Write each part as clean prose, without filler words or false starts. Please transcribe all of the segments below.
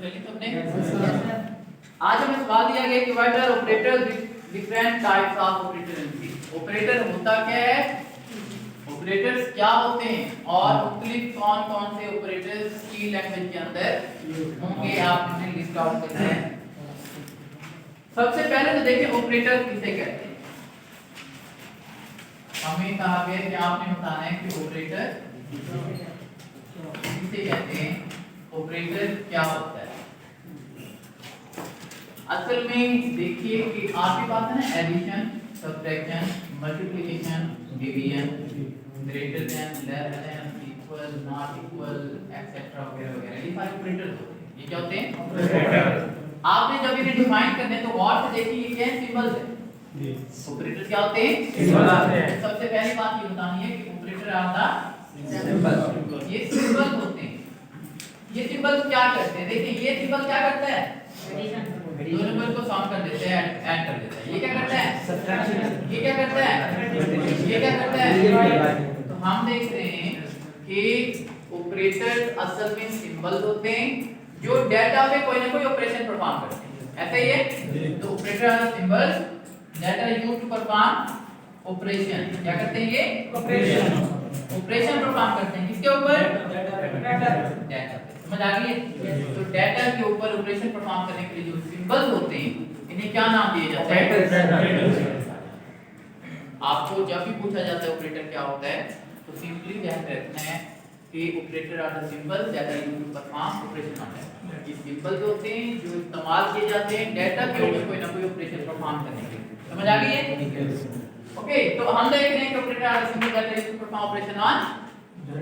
कर ली तुमने? आज हमें सवाल दिया गया कि what are operators different types of operator in C. Operator होता क्या है, ऑपरेटर्स क्या होते हैं और मुख्तलिफ कौन कौन से ऑपरेटर्स सी लैंग्वेज के अंदर होंगे, आप इन्हें लिस्ट आउट करते हैं। सबसे पहले तो देखिए ऑपरेटर किसे कहते हैं। हमें कहा गया कि आपने बताना है कि ऑपरेटर किसे कहते हैं, ऑपरेटर क्या होता है। असल में देखिए कि आपके पास है ना addition, subtraction, multiplication, division, greater than, less than, equal, not equal, etcetera वगैरह वगैरह, ये सारे ऑपरेटर होते हैं। ये क्या होते हैं? ऑपरेटर। आपने जब इन्हें डिफाइन करने तो गौर से देखिए ये क्या है, सिंबल्स है। ऑपरेटर क्या होते हैं? सिंबल आते हैं। सबसे पहली बात ये बतानी है कि ऑपरेटर आर द सिंबल। ये सिंबल होते हैं। ये सिंबल क्या करते हैं? देखिए ये सिंबल क्या करता है? दो नंबर को सॉल्व कर देते हैं, ऐड कर देते हैं। ये क्या करता है? सब्ट्रैक्शन। ये क्या करता है? ये क्या करता है? तो हम देख रहे हैं कि ऑपरेटर्स असल में सिंबल्स होते हैं जो डाटा पे कोई ना कोई ऑपरेशन परफॉर्म करते हैं। ऐसा ही है। तो operator are symbols that are used to perform operation। क्या करते हैं ये? ऑपरेशन परफॉर्म करते हैं किसके ऊपर? डाटा। समझ आ गई है? तो डाटा के ऊपर ऑपरेशन परफॉर्म करने के लिए जो सिंबल्स होते हैं इन्हें क्या नाम दिया जाता है? आपको जब भी पूछा जाता है ऑपरेटर क्या होता है तो सिंपली ध्यान रखना है कि operator are the symbols that are used to perform operation on data. ये सिंबल्स होते हैं जो इस्तेमाल किए जाते हैं डाटा के ऊपर कोई ना कोई ऑपरेशन परफॉर्म करने के लिए। समझ आ गई है? ओके, तो हम देख रहे हैं कि operator are the symbol that are used to perform operation on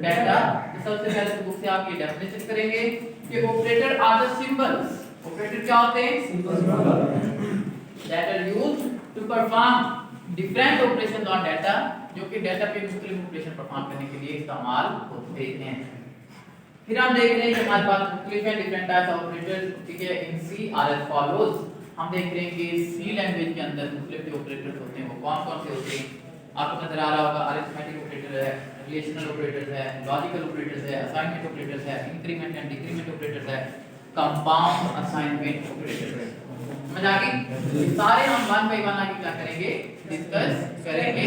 data. तो सबसे पहले तो बुक से आप ये डेफिनेशन करेंगे कि operator are the symbols. Operator क्या होते हैं? Symbols that are used to perform different operations on data, जो कि डाटा पे मुख्तलिफ ऑपरेशन परफॉर्म करने के लिए इस्तेमाल होते हैं। फिर हम देख रहे हैं कि हमारे पास मुख्तलिफ है डिफरेंट टाइप्स ऑफ ऑपरेटर्स। ठीक है, इन सी आर एज फॉलोज। हम देख रहे हैं कि सी लैंग्वेज के अंदर मुख्तलिफ जो ऑपरेटर्स होते हैं वो कौन कौन से होते हैं। आपको नजर आ रहा होगा अरिथमेटिक ऑपरेटर है, रिलेशनल ऑपरेटर्स है, लॉजिकल ऑपरेटर्स है, असाइनमेंट ऑपरेटर्स है, इंक्रीमेंट एंड डिक्रीमेंट ऑपरेटर्स है, कंपाउंड असाइनमेंट ऑपरेटर्स है। समझ आ गई? सारे हम वन बाय वन आगे क्या करेंगे, डिस्कस करेंगे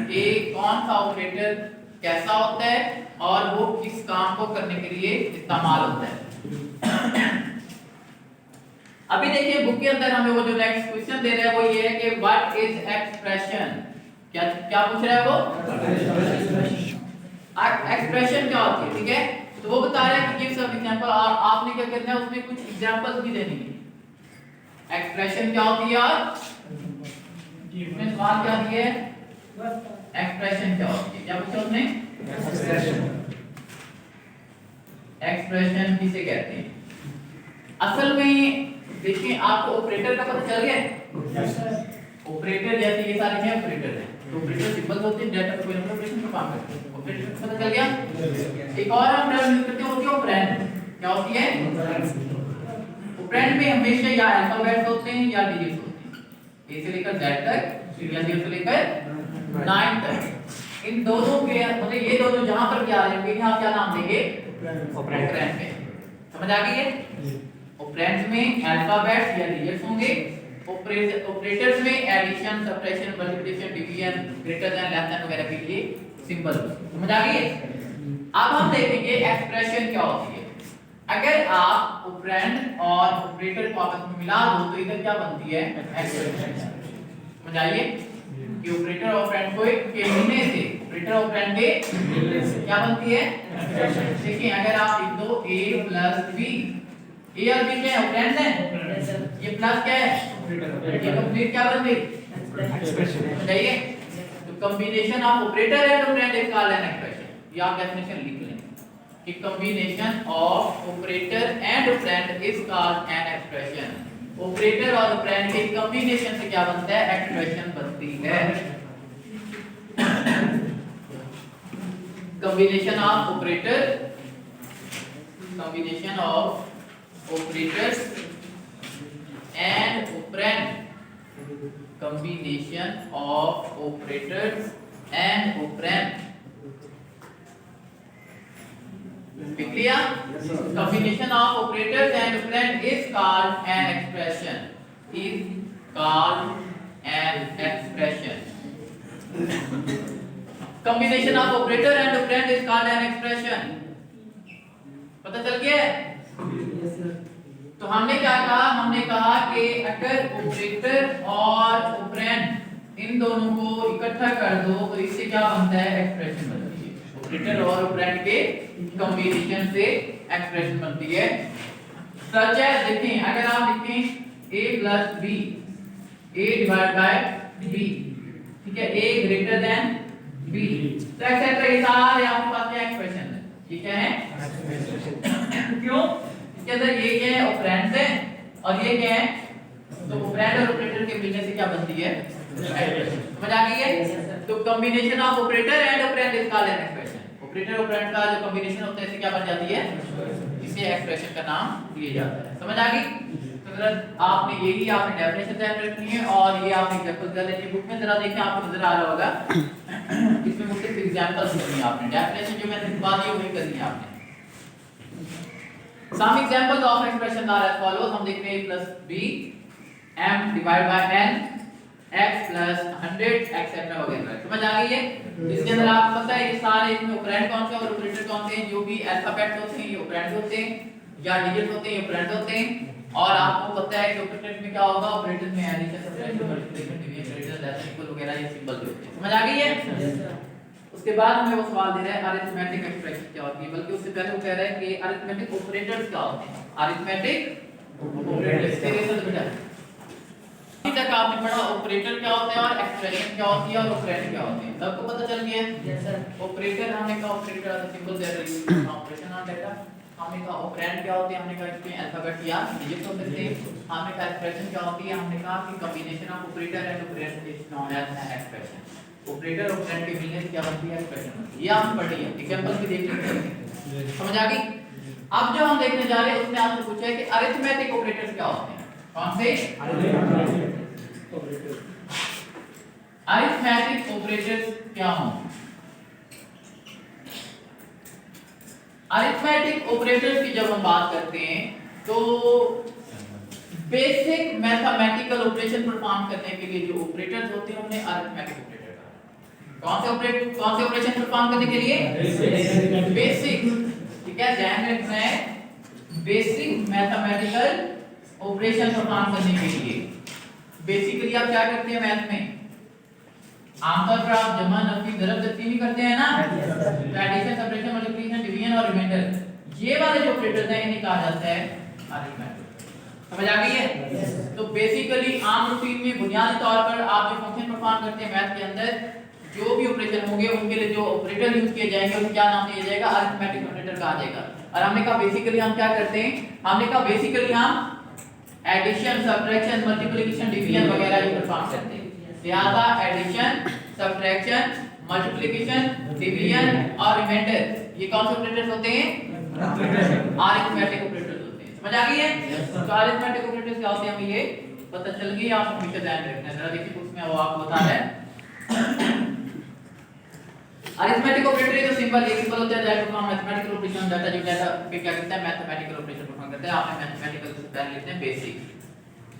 कि कौन सा ऑपरेटर कैसा होता है और वो किस काम को करने के लिए इस्तेमाल होता है। अभी देखिए बुक के अंदर हमें वो जो नेक्स्ट क्वेश्चन दे रहा है वो ये है कि व्हाट इज एक्सप्रेशन। क्या क्या पूछ रहा है वो? एक्सप्रेशन क्या होती है? ठीक है, तो वो बता रहा है कि गिव सम एग्जांपल, और आपने क्या करना है उसमें कुछ एग्जांपल्स भी देनी है। एक्सप्रेशन क्या होती है यार? इसमें सवाल क्या दिए है? एक्सप्रेशन क्या होती है? क्या पूछा उसने? एक्सप्रेशन किसे कहते हैं? असल में देखिए आपको ऑपरेटर का पता चल गया। ऑपरेटर जैसे ये सारे क्या ऑपरेटर हैं, तो ऑपरेटर सिंबल होते हैं डाटा पर कोई ना कोई ऑपरेशन परफॉर्म करते हैं। ऑपरेटर पता चल गया। एक और हम टर्म यूज करते हैं वो क्या ऑपरेंड। क्या होती है? ऑपरेंड में हमेशा या अल्फाबेट्स होते हैं या डिजिट्स होते हैं, ए से लेकर जेड तक या 0 से लेकर 9 तक। इन दोनों के मतलब ये दोनों जहां पर क्या आ रहे हैं यहां क्या नाम देंगे? ऑपरेंड में। समझ आ गई है? ऑपरेंड्स में अल्फाबेट्स या डिजिट्स होंगे, ऑपरेटर्स में addition, subtraction, multiplication, division, greater than, less than वगैरह के लिए सिंबल। समझ आ गई है? अब हम देखेंगे एक्सप्रेशन क्या होती है। अगर आप ऑपरेंड और ऑपरेटर को आपस में मिला दो तो इधर क्या बनती है? एक्सप्रेशन। समझ आइए कि ऑपरेटर और ऑपरेंड को के मिलने से ऑपरेटर और ऑपरेंड के क्या बनती है? एक्सप्रेशन। देखिए अगर आप लिख दो a + b, a और b क्या है? ऑपरेंड है। ये प्लस क्या है? ऑपरेटर। ये कंप्लीट क्या बन गई? एक्सप्रेशन। समझ आइए? तो combination of operator and operand is called an expression. ये आप डेफिनेशन लिख लें कि combination of operator and operand is called an expression। Operator और ऑपरेंड के कॉम्बिनेशन से क्या बनता है? एक्सप्रेशन बनती है। combination of operator, combination of operators and operand, combination of operators and operand। Clear? Combination of operators and operand is called an expression. Combination of operator and operand is called an expression. पता चल गया? तो हमने क्या कहा? हमने कहा कि अगर ऑपरेटर और ऑपरेंड इन दोनों को इकट्ठा कर दो तो इससे क्या बनता है? एक्सप्रेशन बनती है। ऑपरेटर और ऑपरेंड के कॉम्बिनेशन से एक्सप्रेशन बनती है। सच है, देखें अगर आप लिखें a plus b, a divided by b, ठीक है, a greater than b, तो एक्सेट्रा ये सारे आपके पास क्या एक्सप्रेशन है? ये क्या है? क्यों? इसके अंदर ये क्या है? ऑपरेंड है और ये क्या है? तो ऑपरेंड और ऑपरेटर के मिलने से क्या बनती है? समझ आ गई है? तो combination of operator and operand is called an expression. Operator operand का जो कॉम्बिनेशन होता है इससे क्या बन जाती है? इसे एक्सप्रेशन का नाम दिया जाता है। समझ आ गई? तो आपने यही आपने डेफिनेशन ध्यान रखनी है और ये आप एग्जांपल कर लेंगे। बुक में जरा देखें, आपको नजर आ रहा होगा इसमें मुख्तलिफ एग्जांपल्स करनी है आपने। डेफिनेशन जो मैंने लिखवा दी वही करनी है आपने। Some examples of expression are as follows. हम देख रहे हैं a plus b, m divided by n, x plus 100 etc. वगैरह। समझ आ गई है? इसके अंदर आपको पता है ये सारे इसमें ऑपरेंड कौन से और ऑपरेटर कौन से हैं? जो भी अल्फाबेट होते हैं ये ऑपरेंड होते हैं, या डिजिट होते हैं ये ऑपरेंड होते हैं। और आपको पता है कि ऑपरेटर में क्या होगा? ऑपरेटर में addition, subtraction, multiplication, division, greater, less than, equal वगैरह ये सिंबल जो होते हैं। समझ आ गई है? उसके बाद हमें वो सवाल दे रहा है अरिथमेटिक एक्सप्रेशन क्या होती है, बल्कि उससे पहले वो कह रहा है कि अरिथमेटिक ऑपरेटर्स क्या होते हैं। अरिथमेटिक ऑपरेटर्स बेटा अभी तक आपने पढ़ा ऑपरेटर क्या होता है और एक्सप्रेशन क्या होती है और ऑपरेटर क्या होते हैं, सबको पता चल गया है? Yes sir. ऑपरेटर हमने कहा operator the symbol that are used operation on data. हमने कहा ऑपरेंड क्या होते हैं? हमने कहा इसमें अल्फाबेट या डिजिट होते हैं। हमने कहा एक्सप्रेशन क्या होती है? हमने कहा कि combination of operator and operand is known as an expression. Operator और ऑपरेंड के मिलने से क्या बनती है? एक्सप्रेशन। ये आपने पढ़ी है, एग्जांपल भी देख लेंगे। समझ आ गई? अब जो हम देखने जा रहे हैं उसमें आपसे पूछा है कि अरिथमेटिक ऑपरेटर्स क्या होते हैं। कौन से? अरिथमेटिक ऑपरेटर्स क्या होंगे? अरिथमेटिक ऑपरेटर्स की जब हम बात करते हैं तो बेसिक मैथमेटिकल ऑपरेशन परफॉर्म करने के लिए जो ऑपरेटर्स होते हैं उन्हें अरिथमेटिक ऑपरेटर कहा। कौन से ऑपरेशन परफॉर्म करने के लिए? बेसिक। ठीक है, ध्यान रखना है, बेसिक मैथमेटिकल ऑपरेशन परफॉर्म करने के लिए। बेसिकली आप क्या करते हैं मैथ में? आमतौर पर आप जमा, नफी, ज़रब, तक़सीम करते हैं ना। एडिशन, सब्ट्रैक्शन, मल्टीप्लिकेशन, डिवीजन और रिमाइंडर, ये वाले जो ऑपरेटर्स हैं इन्हें कहा जाता है अरिथमेटिक। समझ आ गई है? तो बेसिकली आम रूटीन में बुनियादी तौर पर आप जो फंक्शन परफॉर्म करते हैं मैथ के अंदर, जो भी ऑपरेशन होंगे उनके लिए जो ऑपरेटर यूज किए जाएंगे उनको क्या नाम दिया जाएगा? अरिथमेटिक ऑपरेटर कहा जाएगा। और हमने कहा बेसिकली हम क्या करते हैं? हमने कहा बेसिकली हम एडिशन, सब्ट्रैक्शन, मल्टीप्लिकेशन, डिवीजन वगैरह ही परफॉर्म करते हैं। लिहाजा एडिशन, सब्ट्रैक्शन, मल्टीप्लिकेशन, डिवीजन और रिमाइंडर ये कौन से ऑपरेटर्स होते हैं? अरिथमेटिक ऑपरेटर्स होते हैं। समझ आ गई है? तो अरिथमेटिक ऑपरेटर्स क्या होते हैं हमें ये पता चल गई। आप हमेशा ध्यान रखना है। जरा देखिए उसमें वो आपको बता रहा है अरिथमेटिक ऑपरेटर का सिंबल ये सिंबल होता है that perform mathematical operation data जो डाटा पे क्या करता है? मैथमेटिकल ऑपरेशन परफॉर्म करता है। आपने मैथमेटिकल से पहले लेते हैं बेसिक।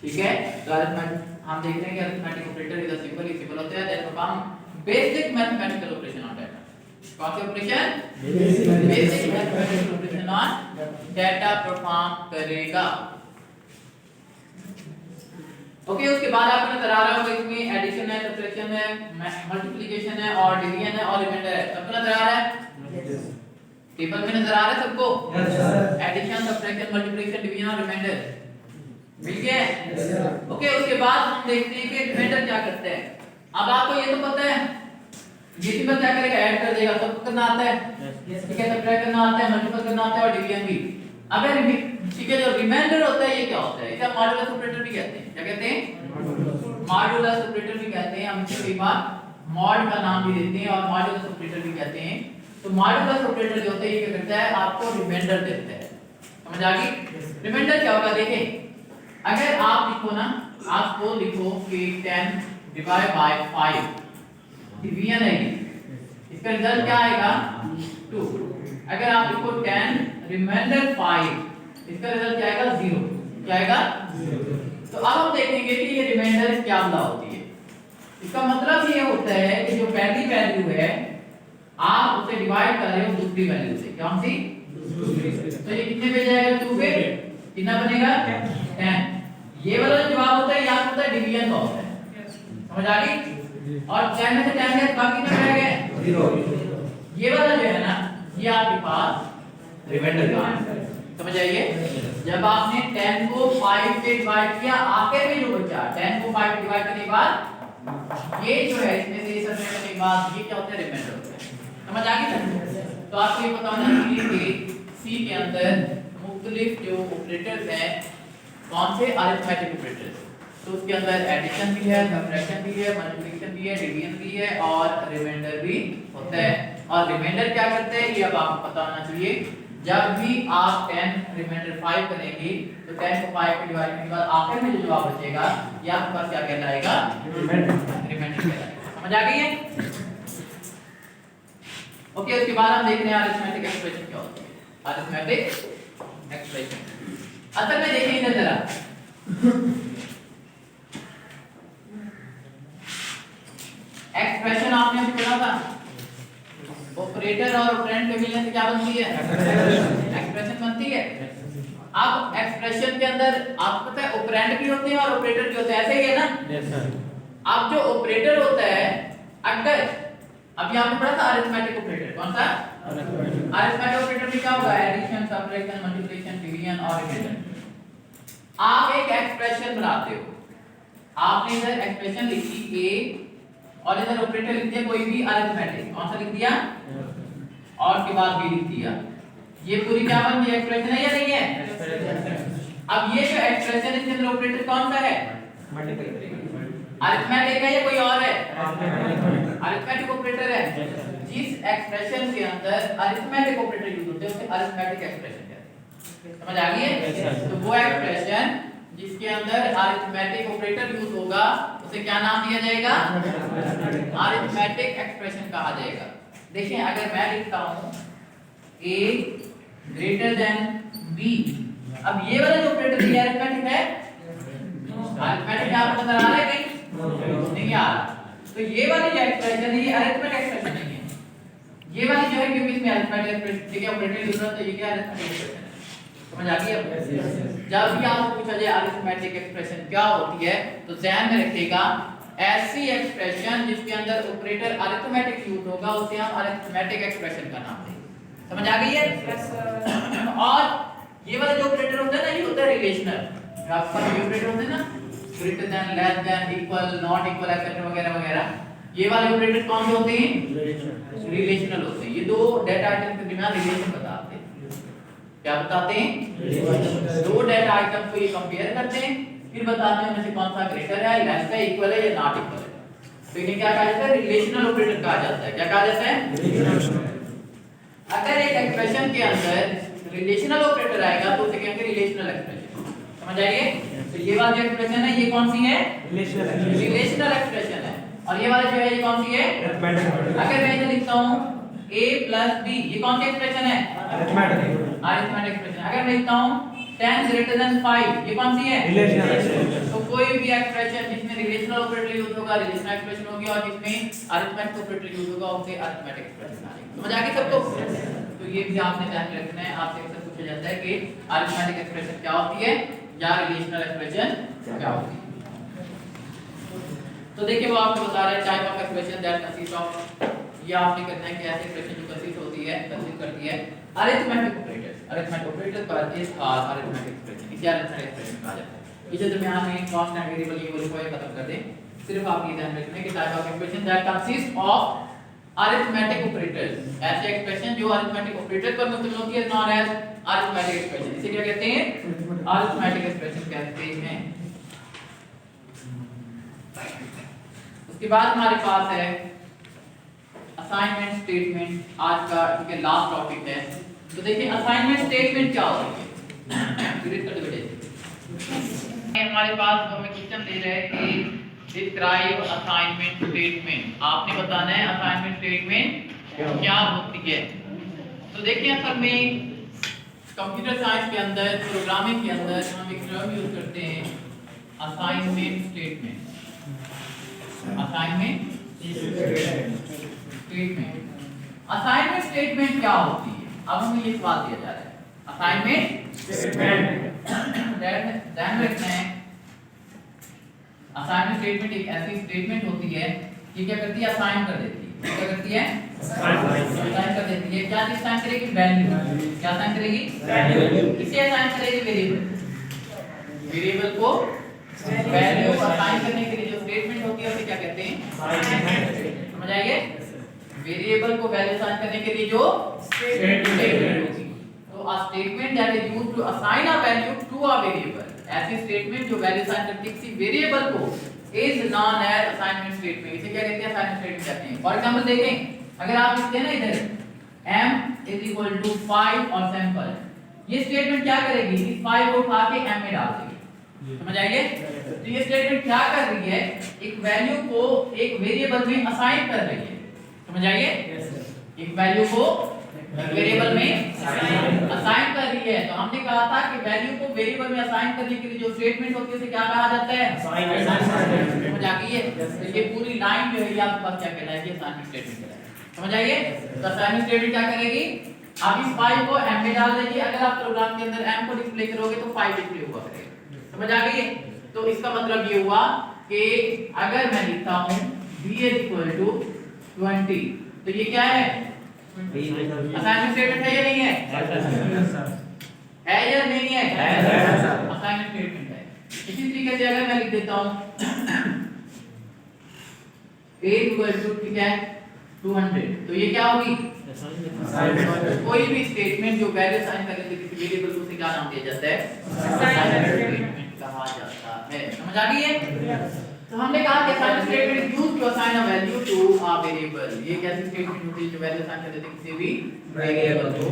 ठीक है, तो अरिथमेटिक हम देख रहे हैं कि arithmetic operator is a symbol, ये सिंबल होता है that perform basic mathematical operation on data. कौन से operation? Basic mathematical operation on data perform करेगा। ओके, उसके बाद आपको नजर आ रहा होगा इसमें एडिशन है, सब्ट्रैक्शन है, मल्टीप्लिकेशन है और डिवीजन है और रिमाइंडर है। सबको नजर आ रहा है? टेबल में नजर आ रहा है सबको? एडिशन, सब्ट्रैक्शन, मल्टीप्लिकेशन, डिवीजन और रिमाइंडर मिल गया? ओके, उसके बाद हम देखते हैं कि रिमाइंडर क्या करता है। अब आपको ये तो पता है ये सिंबल क्या करेगा? ऐड कर देगा। सबको करना आता है? ठीक है, सब्ट्रैक्ट करना आता है, मल्टीपल करना आता है और डिवीजन भी। अब ठीक है, जो रिमाइंडर होता है ये क्या होता है? इसे मॉडुलस ऑपरेटर भी कहते हैं। क्या कहते हैं? मॉडुलस ऑपरेटर भी कहते हैं। हम इसे कई बार मॉड का नाम भी देते हैं और मॉडुलस ऑपरेटर भी कहते हैं। तो मॉडुलस ऑपरेटर जो होता है ये क्या करता है? आपको रिमाइंडर देता है। समझ आ गई? रिमाइंडर क्या होगा? देखें, अगर आप लिखो ना, आपको लिखो कि 10 डिवाइड बाय 5 डिवीजन है, इसका रिजल्ट क्या आएगा? 2। अगर आप लिखो 10 रिमाइंडर 5 इसका रिजल्ट क्या आएगा? 0। क्या आएगा? 0। तो अब हम देखेंगे कि ये रिमाइंडर क्या बता होती है। इसका मतलब ये होता है कि जो पहली वैल्यू है आप उसे डिवाइड कर रहे हो दूसरी वैल्यू से। कौन सी? दूसरी से। तो ये कितने पे जाएगा? 2 पे। कितना बनेगा? 10। ये वाला जो जवाब होता है याद होता है डिवीजन का होता है। समझ आ गई? और 10 में से 10 गए बाकी क्या रह गए? 0। ये वाला जो है ना ये आपके पास रिमाइंडर का आंसर है। समझ आइए? जब आपने 10 को 5 से डिवाइड किया आखिर में जो बचा 10 को 5 डिवाइड करने के बाद ये जो है इसमें से सब करने के बाद ये क्या होता है? रिमाइंडर होता है। समझ आ गई? तो आपको ये पता होना चाहिए कि सी के अंदर मुख्तलिफ जो ऑपरेटर्स हैं कौन से? Arithmetic operators. तो उसके अंदर एडिशन भी है, सबट्रैक्शन भी है, मल्टीप्लिकेशन भी है, डिवीजन भी है और रिमाइंडर भी होता है। और रिमाइंडर क्या करते हैं ये अब आपको पता होना चाहिए। जब भी आप 10 रिमाइंडर 5 करेंगे तो 10 को 5 पे डिवाइड करने के बाद आखिर में जो जवाब बचेगा ये आपके पास क्या कहलाएगा? रिमाइंडर कहलाएगा। समझ आ गई है? ओके, उसके बाद हम देखने हैं अरिथमेटिक एक्सप्रेशन क्या होती है। अरिथमेटिक एक्सप्रेशन असल में देखिए इधर जरा एक्सप्रेशन आपने अभी पढ़ा था ऑपरेटर और ऑपरेंड के मिलने से क्या बनती है? एक्सप्रेशन बनती है। अब एक्सप्रेशन के अंदर आपको पता है ऑपरेंड भी होते हैं और ऑपरेटर भी होते हैं, ऐसे ही है ना? Yes sir. अब जो ऑपरेटर होता है अगर अभी आपने पढ़ा था अरिथमेटिक ऑपरेटर, कौन सा? अरिथमेटिक ऑपरेटर में क्या होगा? एडिशन, सबट्रैक्शन, मल्टीप्लिकेशन, डिवीजन और रिमाइंडर। आप एक एक्सप्रेशन बनाते हो, आपने इधर एक्सप्रेशन लिखी a और इधर ऑपरेटर लिख दिया कोई भी अरिथमेटिक, कौन सा लिख दिया? और उसके बाद b लिख दिया। ये पूरी क्या बन गई? एक्सप्रेशन है या नहीं है? अब ये जो एक्सप्रेशन है इसके अंदर ऑपरेटर कौन सा है? अरिथमेटिक है या कोई और है? अरिथमेटिक ऑपरेटर है। जिस एक्सप्रेशन के अंदर अरिथमेटिक ऑपरेटर यूज होते हैं उसे अरिथमेटिक एक्सप्रेशन कहते हैं। समझ आ गई है? तो वो एक्सप्रेशन जिसके अंदर अरिथमेटिक ऑपरेटर यूज होगा उसे क्या नाम दिया जाएगा? अरिथमेटिक एक्सप्रेशन कहा जाएगा। देखिए अगर मैं लिखता हूं a ग्रेटर देन b, अब ये वाला जो ऑपरेटर है अरिथमेटिक है? अरिथमेटिक आपको नजर आ रहा है कहीं? नहीं आ रहा। तो ये वाली जो एक्सप्रेशन है ये अरिथमेटिक एक्सप्रेशन नहीं है। ये वाली जो है क्योंकि इसमें अरिथमेटिक एक्सप्रेशन ठीक है ऑपरेटर यूज होता है, तो ये क्या अरिथमेटिक एक्सप्रेशन है। समझ आ गई अब? जब भी आपको पूछा जाए अरिथमेटिक एक्सप्रेशन क्या होती है तो ध्यान में रखिएगा ऐसी एक्सप्रेशन जिसके अंदर ऑपरेटर अरिथमेटिक यूज होगा उसे हम अरिथमेटिक एक्सप्रेशन का नाम देंगे। समझ आ गई है? और ये वाला जो ऑपरेटर होता है ना ये होता है रिलेशनल। आपका जो ऑपरेटर होते हैं ना greater than, less than, equal, not equal etcetera वगैरह वगैरह, ये वाले ऑपरेटर कौन से होते हैं? रिलेशनल होते हैं। ये दो डेटा आइटम के बिना रिलेशन बताते हैं। क्या बताते हैं? दो डेटा आइटम को ये कंपेयर करते हैं फिर बताते हैं उनमें से कौन सा ग्रेटर है, लेस है, इक्वल है या नॉट इक्वल है। तो इन्हें क्या कहा जाता है? रिलेशनल ऑपरेटर कहा जाता है। क्या कहा जाता है? अगर एक एक्सप्रेशन के अंदर रिलेशनल ऑपरेटर आएगा तो उसे कहेंगे रिलेशनल एक्सप्रेशन। समझ आइए? तो ये वाली एक्सप्रेशन है ये कौन सी है? रिलेशनल एक्सप्रेशन है। और ये वाला जो है ये कौन सी है? अगर मैं इधर लिखता हूं a + b, ये कौन सी एक्सप्रेशन है? Arithmetic expression. अगर मैं लिखता हूं 10 greater than 5, ये कौन सी है? Relational expression. तो कोई भी एक्सप्रेशन जिसमें रिलेशनल ऑपरेटर यूज होगा रिलेशनल एक्सप्रेशन होगी और जिसमें अरिथमेटिक ऑपरेटर यूज होगा उसे अरिथमेटिक एक्सप्रेशन कहा जाएगा। समझ आ गई सबको? तो ये भी आपने ध्यान में रखना है। आपसे अक्सर पूछा जाता है कि अरिथमेटिक एक्सप्रेशन क्या होती है या रिलेशनल एक्सप्रेशन क्या होती है। तो देखिए वो आपको बता रहा है type of expression that consist of, ये आपने करना है कि ऐसे एक्सप्रेशन जो कंसिस्ट होती है कंसिस्ट करती है अरिथमेटिक ऑपरेटर्स। अरिथमेटिक ऑपरेटर्स पर इज आर अरिथमेटिक एक्सप्रेशन, इसे अरिथमेटिक एक्सप्रेशन कहा जाता है। इसे दरमियान में कांस्टेंट वेरिएबल ये वाली पॉइंट खत्म कर दें। सिर्फ आप ये ध्यान रखना है कि type of expression that consist of arithmetic operators, ऐसे एक्सप्रेशन जो अरिथमेटिक ऑपरेटर पर मुश्तमिल होती है नॉन एज अरिथमेटिक एक्सप्रेशन। इसे क्या कहते हैं? अरिथमेटिक एक्सप्रेशन कहते हैं। उसके बाद हमारे पास है असाइनमेंट स्टेटमेंट, आज का क्योंकि लास्ट टॉपिक है। तो देखिए असाइनमेंट स्टेटमेंट क्या होती है। हमारे पास हमें क्वेश्चन दे रहे हैं कि डिस्क्राइब असाइनमेंट स्टेटमेंट। आपने बताना है असाइनमेंट स्टेटमेंट क्या होती है। तो देखिए असल में कंप्यूटर साइंस के अंदर प्रोग्रामिंग के अंदर हम एक टर्म यूज करते हैं assignment statement, assignment statement. Assignment statement क्या होती है? अब हमें ये सवाल दिया जा रहा है असाइनमेंट स्टेटमेंट। ध्यान रखना है असाइनमेंट स्टेटमेंट एक ऐसी स्टेटमेंट होती है कि क्या करती है, असाइन कर देती है। क्या करती है? असाइन कर देती है। क्या चीज असाइन करेगी? वैल्यू। क्या असाइन करेगी? वैल्यू। किसे असाइन करेगी? वेरिएबल। वेरिएबल को वैल्यू असाइन करने के लिए जो स्टेटमेंट होती है उसे क्या कहते हैं? समझ आइए? वेरिएबल को वैल्यू असाइन करने के लिए जो स्टेटमेंट होती है, तो a statement that is used to assign a value to a variable, ऐसी स्टेटमेंट जो वैल्यू असाइन करती है किसी वेरिएबल को is known as assignment statement. इसे क्या कहते हैं? असाइनमेंट स्टेटमेंट कहते हैं। फॉर एग्जांपल देखें, अगर आप लिखते हैं ना इधर m = 5 और सैंपल, ये स्टेटमेंट क्या करेगी? इस 5 को उठा के m में डाल देगी। समझ आइए? तो ये स्टेटमेंट क्या कर रही है? एक वैल्यू को एक वेरिएबल में असाइन कर रही है। समझ आइए? एक वैल्यू को वेरिएबल में असाइन कर रही है। तो हमने कहा था कि वैल्यू को वेरिएबल में असाइन करने के लिए जो स्टेटमेंट होती है उसे क्या कहा जाता है? असाइनमेंट। समझ आ गई है? तो ये पूरी लाइन जो है ये आपके पास क्या कहलाएगी? असाइनमेंट स्टेटमेंट कहलाएगी। समझ आइए? तो असाइनमेंट स्टेटमेंट क्या करेगी? आप इस 5 को m में डाल देगी। अगर आप प्रोग्राम के अंदर m को डिस्प्ले करोगे तो 5 डिस्प्ले हुआ करेगा। समझ आ गई है? तो इसका मतलब ये हुआ कि अगर मैं लिखता हूं b = 20, तो ये क्या है? असाइनमेंट स्टेटमेंट है या नहीं है? है या नहीं है? असाइनमेंट स्टेटमेंट है। इसी तरीके से अगर मैं लिख देता हूं a = ठीक है 200, तो ये क्या होगी? कोई भी स्टेटमेंट जो वैल्यू असाइन करने के किसी वेरिएबल को उसे क्या नाम दिया जाता है? असाइनमेंट स्टेटमेंट कहा जाता है। समझ आ गई है? तो हमने कहा कि assignment statement is used to assign a value to a variable. ये कैसी स्टेटमेंट होती है जो वैल्यू असाइन कर देती है किसी भी वेरिएबल को?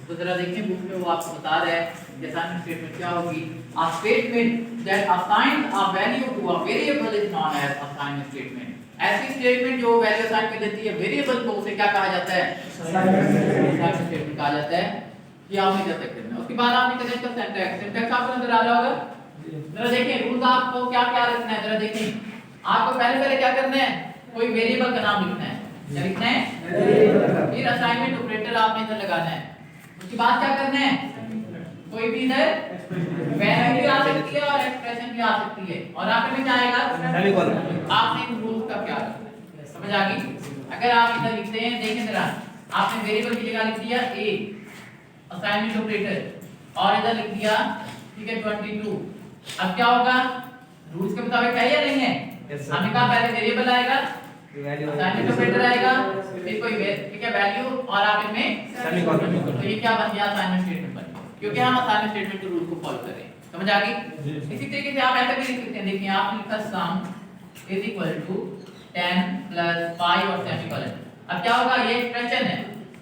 तो जरा देखिए बुक में वो आपको बता रहा है कि असाइनमेंट स्टेटमेंट क्या होगी। A statement that assigns a value to a variable is known as assignment statement. ऐसी स्टेटमेंट जो वैल्यू असाइन कर देती है वेरिएबल को उसे क्या कहा जाता है? असाइनमेंट स्टेटमेंट कहा जाता है। ये आपने जब तक करना है। उसके बाद आपने करना है इसका सिंटैक्स। सिंटैक्स आपको नजर आ रहा होगा? जरा देखिए रूल्स आपको क्या क्या रखना है जरा देखिए। आपको पहले क्या करना है? कोई वेरिएबल का नाम लिखना है। क्या लिखना है? फिर असाइनमेंट ऑपरेटर आपने इधर लगाना है। उसके बाद क्या करना है? कोई भी इधर वैल्यू आ सकती है और एक्सप्रेशन भी आ सकती है और आखिर में क्या आएगा? सेमीकोलन। आपने इन रूल्स का क्या रखना है? समझ आ गई? अगर आप इधर लिखते हैं, देखें जरा, आपने वेरिएबल की जगह लिख दिया a असाइनमेंट ऑपरेटर और इधर लिख दिया ठीक है 22। अब क्या होगा? रूल्स के मुताबिक है या नहीं है? हमने कहा पहले वेरिएबल आएगा, असाइनमेंट ऑपरेटर आएगा, फिर कोई ठीक है वैल्यू और आप इनमें सेमीकोलन। तो ये क्या बन गया? असाइनमेंट स्टेटमेंट बन गया, क्योंकि हम असाइनमेंट स्टेटमेंट के रूल को फॉलो कर रहे हैं। समझ आ गई? इसी तरीके से आप ऐसा भी लिख सकते हैं। देखिए आपने लिखा सम = 10 + 5 और सेमीकोलन। अब क्या होगा? ये एक्सप्रेशन है,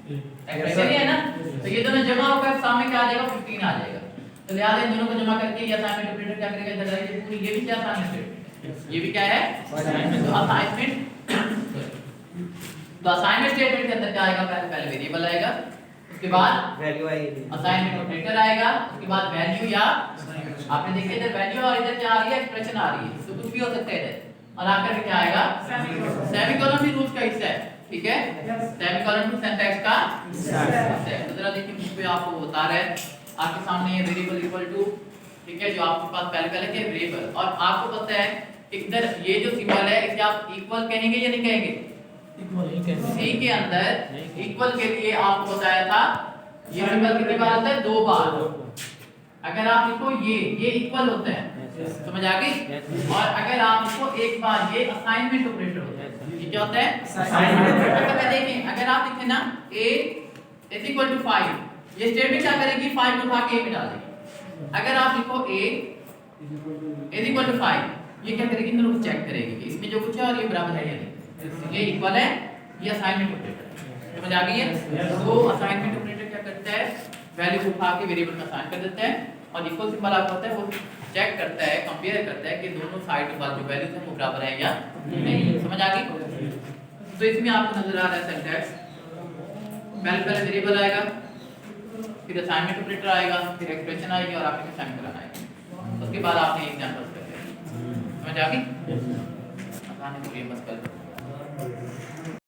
एक्सप्रेशन है ना? तो ये दोनों जमा होकर सामने क्या आ जाएगा? 15 आ जाएगा। तो लिहाजा इन दोनों को जमा करके ये असाइनमेंट ऑपरेटर क्या करेगा? इधर ये पूरी ये भी क्या असाइनमेंट स्टेटमेंट है, ये भी क्या है? असाइनमेंट। तो असाइनमेंट तो असाइनमेंट स्टेटमेंट के अंदर क्या आएगा? पहले वेरिएबल आएगा, उसके बाद वैल्यू आएगी, असाइनमेंट ऑपरेटर आएगा, उसके बाद वैल्यू या आपने देखिए इधर वैल्यू और इधर क्या आ रही है? एक्सप्रेशन आ रही है। तो कुछ भी हो सकता है इधर और आकर के क्या आएगा? सेमीकोलन भी रूल्स का हिस्सा है। ठीक है? सेमीकोलन भी सिंटैक्स का हिस्सा है। तो जरा देखिए बुक पे आपको बता रहा है आपके सामने ये वेरिएबल इक्वल टू ठीक है जो आपके पास पहले के वेरिएबल और आपको पता है इधर ये जो सिंबल है इसे आप इक्वल कहेंगे या नहीं कहेंगे? सी के अंदर इक्वल के लिए आपको बताया था ये सिंबल कितनी बार आता है? 2 बार। अगर आप लिखो ये इक्वल होता है, समझ आ गई? और अगर आप लिखो एक बार ये असाइनमेंट ऑपरेटर होता है। ये क्या होता है? Assignment operator. देखें अगर आप लिखें ना a = 5, ये स्टेटमेंट क्या करेगी? 5 को उठा के a में डाल देगी। अगर आप लिखो a = 5, ये क्या करेगी? इन दोनों को चेक करेगी कि इसमें जो कुछ है और ये बराबर है या नहीं। ये इक्वल है, ये असाइनमेंट ऑपरेटर है। समझ आ गई है? तो असाइनमेंट ऑपरेटर क्या करता है? वैल्यू को उठा के वेरिएबल में असाइन कर देता है और इक्वल सिंबल आता है वो चेक करता है, कंपेयर करता है कि दोनों साइड के बाद जो वैल्यूज हैं वो बराबर है या नहीं। समझ आ गई? तो इसमें आपको नजर आ रहा है सिंटैक्स। पहले वेरिएबल आएगा, फिर असाइनमेंट ऑपरेटर आएगा, फिर एक्सप्रेशन आएगी और आपके सेमीकोलन आएगा। उसके बाद आपने एग्जांपल्स करते हैं। समझ आ गई? आसानी से बस कर